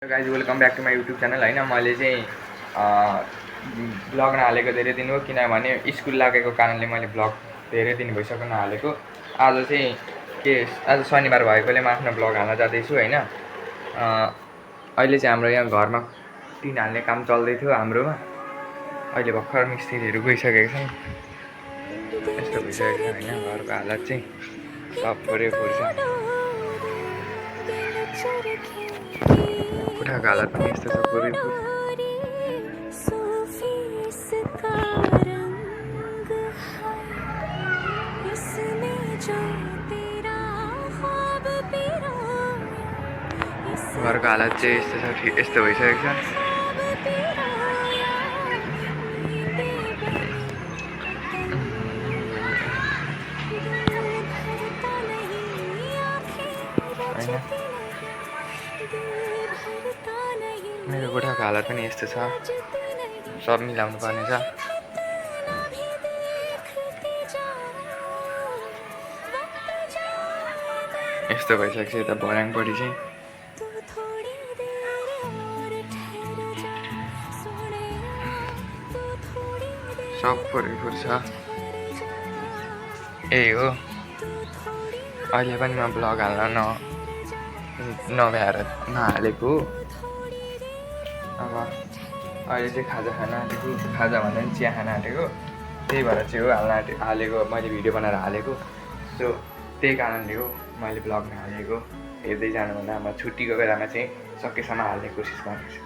Guys welcome back to my YouTube channel होइन। मैले चाहिँ ब्लग नहालेको धेरै दिन हो, किनभने स्कुल लागेको कारणले मैले ब्लग धेरै दिन भइसक्यो नहालेको। आज चाहिँ आज शनिबार भएकोले म आफ्नो ब्लग हाल्न जाँदैछु होइन। अहिले चाहिँ हाम्रो यहाँ घरमा टिन हाल्ने काम चल्दै थियो हाम्रोमा। अहिले भर्खर मिस्त्रीहरू गइसकेको छन्। यस्तो भइसकेको छ होइन घरको हालत चाहिँ सब फोरे फोर्छ। कोठाको हालत पनि यस्तो छ पुरै फुर। घरको हालत चाहिँ यस्तो छ, यस्तो भइसकेको छ। मेरो कोठाको हालत पनि यस्तो छ, सब मिलाउनु पर्ने छ। यस्तो भइसकेको छ यता भर्याङपट्टि चाहिँ। सब फोरेफोर छ। यही हो, अहिले पनि म ब्लग हाल्न नभ्याएर नहालेको। अब अहिले चाहिँ खाजा खान आँटेको, खाजा भन्दा पनि चिया खान आँटेको, त्यही भएर चाहिँ हो हालेको मैले भिडियो बनाएर हालेको। सो त्यही कारणले हो मैले ब्लग नहालेको। हेर्दै जानु भन्दा म छुट्टीको बेलामा चाहिँ सकेसम्म हाल्ने कोसिस गर्नेछु।